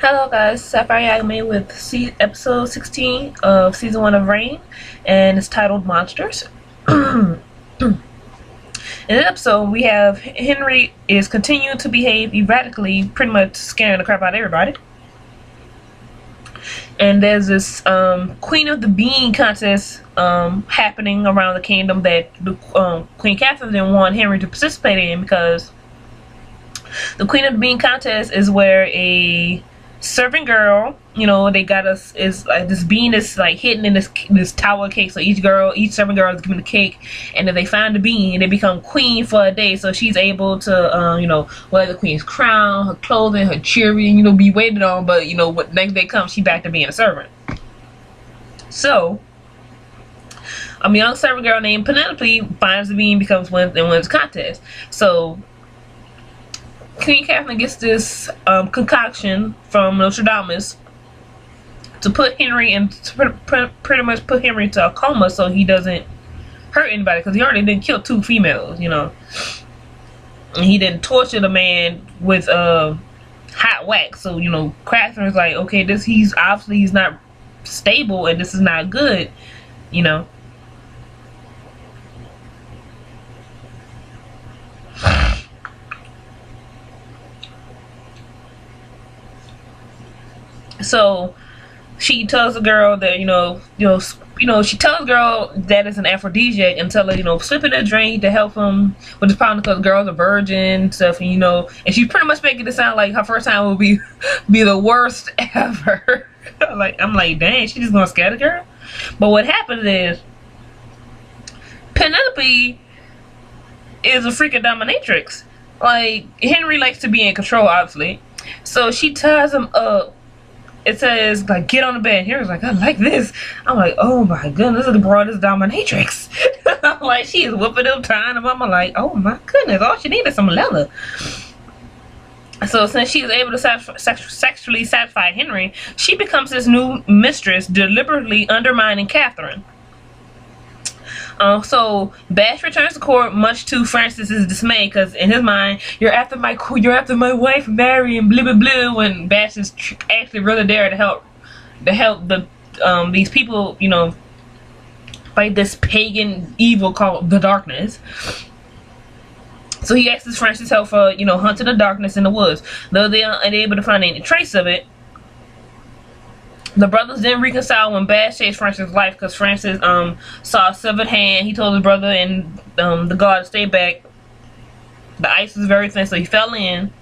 Hello guys, Sapphire Yagami with episode 16 of season 1 of Reign, and it's titled Monsters. In this episode, we have Henry is continuing to behave erratically, pretty much scaring the crap out of everybody. And there's this Queen of the Bean contest happening around the kingdom that Queen Catherine didn't want Henry to participate in, because the Queen of the Bean contest is where a serving girl, they got us, is like this bean is like hidden in this tower of cake. So each serving girl is given a cake, and if they find the bean, they become queen for a day. So she's able to wear the queen's crown, her clothing, her jewelry, be waited on. But what next day comes, she back to being a servant. So a young servant girl named Penelope finds the bean, becomes wins the contest. So Queen Catherine gets this concoction from Nostradamus to put Henry in, pretty much put Henry into a coma so he doesn't hurt anybody, because he already didn't kill 2 females, and he didn't torture the man with hot wax. So Catherine's like, okay, he's not stable, and this is not good, So she tells the girl that she tells the girl that it's an aphrodisiac, and tell her slip in a drink to help him with his problem, because the girl's a virgin and stuff, and she's pretty much making it sound like her first time will be the worst ever. I'm like, dang, she just gonna scare the girl. But what happens is Penelope is a freaking dominatrix. Like, Henry likes to be in control, obviously, so she ties him up. It says, like, get on the bed. Henry's like, I like this. I'm like, oh my goodness, this is the broadest dominatrix. I'm like, she is whooping him, tying him up. I'm like, oh my goodness, all she needed is some leather. So since she is able to sexually satisfy Henry, she becomes his new mistress, deliberately undermining Catherine. So Bash returns to court, much to Francis's dismay, because in his mind, you're after my wife, Mary, and blah blah blah. When Bash is actually really there to help the these people, fight this pagan evil called the Darkness. So he asks Francis help for hunting the darkness in the woods. Though they are unable to find any trace of it, the brothers then reconcile when Bash saves Francis' life, because Francis saw a severed hand. He told his brother and the guard to stay back. The ice was very thin, so he fell in,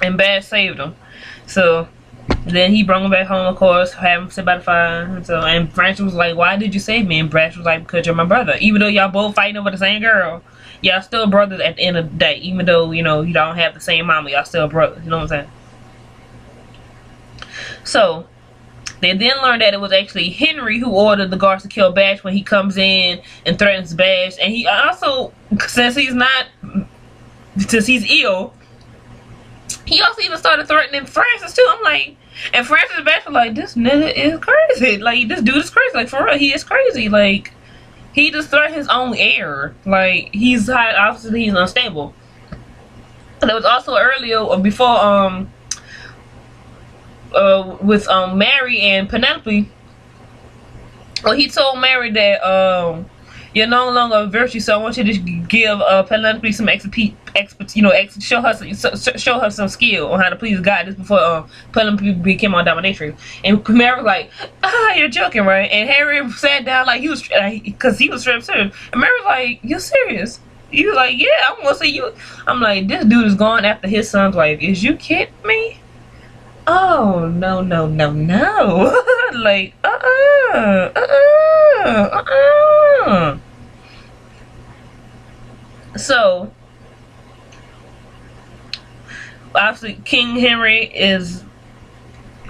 and Bash saved him. So then he brought him back home, of course, had him sit by the fire. And Francis was like, why did you save me? And Bash was like, because you're my brother. Even though y'all both fighting over the same girl, y'all still brothers at the end of the day. Even though you don't have the same mama, y'all still brothers. You know what I'm saying? So they then learned that it was actually Henry who ordered the guards to kill Bash when he comes in and threatens Bash. And he also, since he's ill, he also even started threatening Francis too. I'm like, and Francis and Bash were like, this nigga is crazy. Like, this dude is crazy. Like, for real, he is crazy. Like, he just threatened his own heir. Like, obviously he's unstable. And there was also earlier, or before, with Mary and Penelope. Well, he told Mary that you're no longer a virtue, so I want you to give Penelope some show her some skill on how to please God. This before Penelope became a dominatrix. And Mary was like, you're joking, right? And Harry sat down like he was, because he was straight serious. And Mary was like, you serious? He was like, yeah, I'm gonna say you. I'm like, this dude is going after his son's wife. Is you kidding me? Oh, no, no, no, no. Like, So, obviously, King Henry is,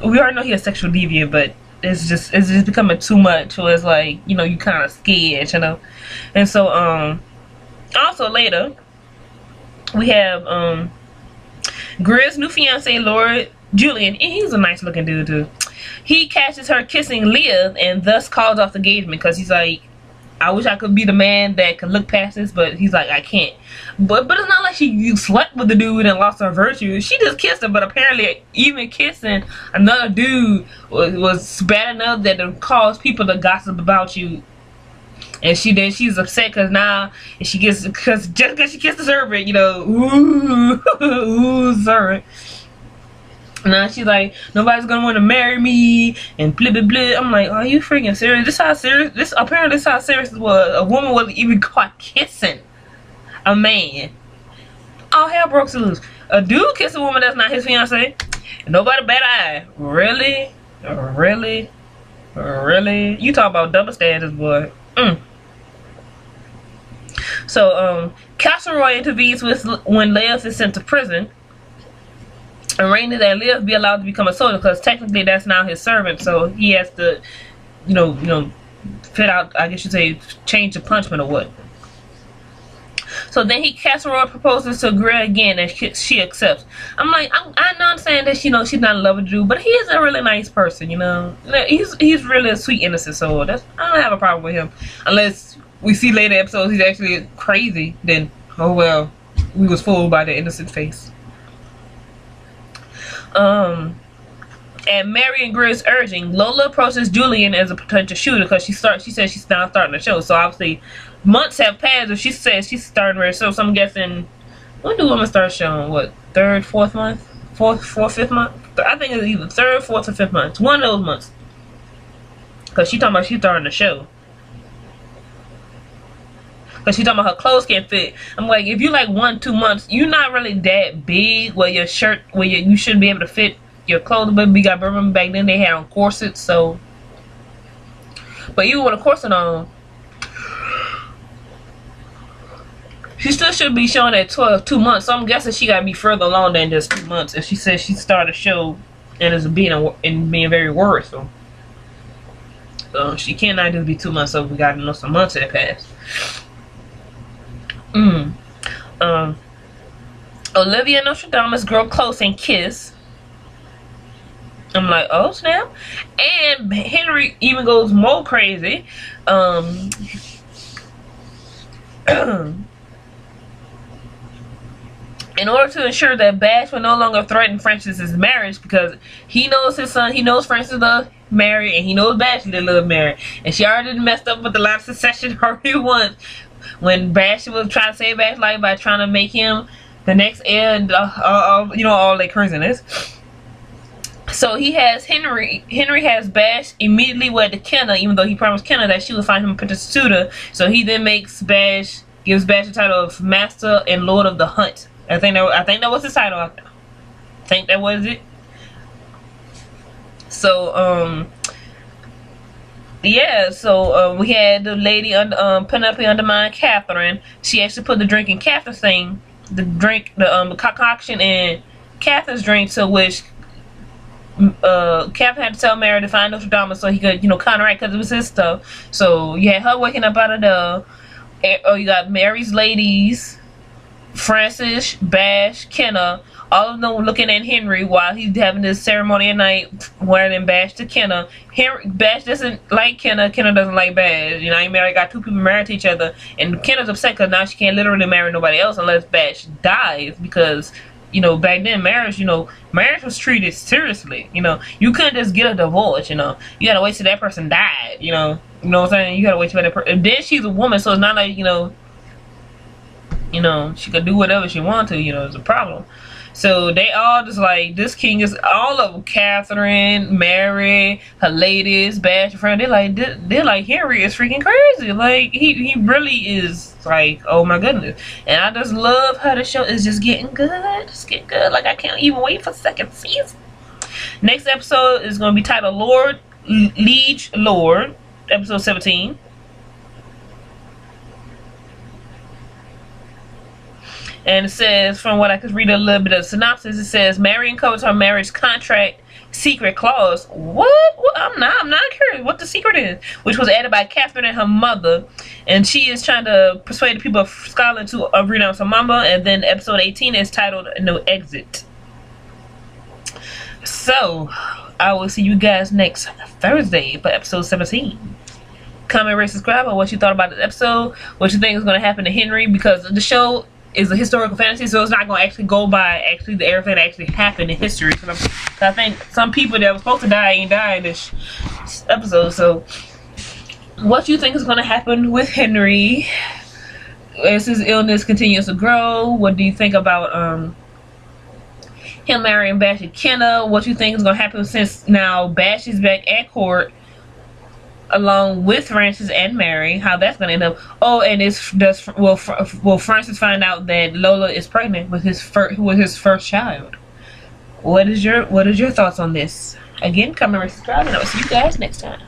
we already know he's a sexual deviant, but it's just becoming too much. So it's like, you kind of scared, And so, also later, we have, Grizz's new fiance, Lord Julian, and he's a nice looking dude too. He catches her kissing Leah and thus calls off the engagement, because he's like, I wish I could be the man that could look past this, but he's like, I can't. But it's not like you slept with the dude and lost her virtue. She just kissed him, but apparently even kissing another dude was bad enough that it caused people to gossip about you. And she's upset because now she gets, because just because she kissed the servant, you know, ooh, servant. Now she's like, nobody's gonna want to marry me and blah blah blah. I'm like, are you freaking serious? This how serious? This apparently this how serious it was. A woman wasn't even caught kissing a man. All hell broke loose. A dude kiss a woman that's not his fiance. Nobody bat an eye. Really, really, really. You talk about double standards, boy. So Castle Roy intervenes when Leif is sent to prison, arranging that Leif be allowed to become a soldier, because technically that's now his servant, so he has to, you know, fit out, I guess you say, change the punishment or what. So then Castle Roy proposes to agree again, and she accepts. I'm like, I understand that, you know, she's not in love with Drew, but he is a really nice person, you know. He's really a sweet, innocent soul. I don't have a problem with him, unless we see later episodes he's actually crazy. Then, oh well, we was fooled by the innocent face. At Mary and Greer's urging, Lola approaches Julian as a potential shooter, because she says she's now starting the show. So obviously months have passed if she says she's starting her show. So I'm guessing, when do women start showing? What, third, fourth month? Fourth, fifth month? I think it's either third, fourth, or fifth month. One of those months. Because she talking about she's starting the show. Because she talking about her clothes can't fit. I'm like, if you like 1-2 months, you're not really that big where your shirt, where you shouldn't be able to fit your clothes. But we got, remember back then they had on corsets, so. But even with a corset on, she still should be showing at 2 months. So I'm guessing she got to be further along than just 2 months. If she says she started a show and is being very worrisome. So she cannot just be 2 months, so we got to know some months have passed. Olivia and Nostradamus grow close and kiss. I'm like, oh snap. And Henry even goes more crazy. In order to ensure that Bash will no longer threaten Francis's marriage, because he knows his son, he knows Francis loves Mary, and he knows Bash didn't love Mary, and she already messed up with the last succession already once. When Bash was trying to save Bash's life by trying to make him the next heir, and you know, all that craziness. So he has Henry has Bash immediately wed to Kenna, even though he promised Kenna that she would find him a Princess Suitor. So he then gives Bash the title of Master and Lord of the Hunt. I think that was his title. I think that was it. So yeah, so we had the lady Penelope undermine Catherine. She actually put the drink in Catherine's thing, the concoction in Catherine's drink, so which Catherine had to tell Mary to find Nostradamus so he could, you know, counteract, because it was his stuff. So you had her waking up out of the, you got Mary's ladies, Francis, Bash, Kenna, all of them looking at Henry while he's having this ceremony at night, wearing Bash to Kenna. Bash doesn't like Kenna, Kenna doesn't like Bash. You know, Mary got two people married to each other, and Kenna's upset because now she can't literally marry nobody else unless Bash dies, because, you know, back then marriage was treated seriously. You know, you couldn't just get a divorce. You know, you gotta wait till that person died. You know what I'm saying? You gotta wait till that person. And then she's a woman, so it's not like, you know, she could do whatever she wants to. You know, it's a problem. So they all just like, this king is all of them. Catherine, Mary, her ladies, Bash, friend. They're like Henry is freaking crazy. Like he really is, like, oh my goodness. And I just love how the show is just getting good. It's getting good. Like, I can't even wait for second season. Next episode is going to be titled Liege Lord, episode 17. And it says, from what I could read a little bit of the synopsis, it says Mary uncovers her marriage contract secret clause. What? I'm not curious what the secret is, which was added by Catherine and her mother, and she is trying to persuade the people of Scotland to renounce her mama. And then episode 18 is titled No Exit. So I will see you guys next Thursday for episode 17. comment, rate, subscribe on what you thought about this episode, what you think is going to happen to Henry, because the show is a historical fantasy, so it's not going to actually go by everything that actually happened in history. So I think some people that were supposed to die ain't die in this episode. So what you think is going to happen with Henry as his illness continues to grow? What do you think about him marrying Bash and Kenna? What you think is going to happen since now Bash is back at court along with Francis and Mary? How that's going to end up? Oh, and will Francis find out that Lola is pregnant with his first child? What is your thoughts on this? Again, comment and subscribe, and I'll see you guys next time.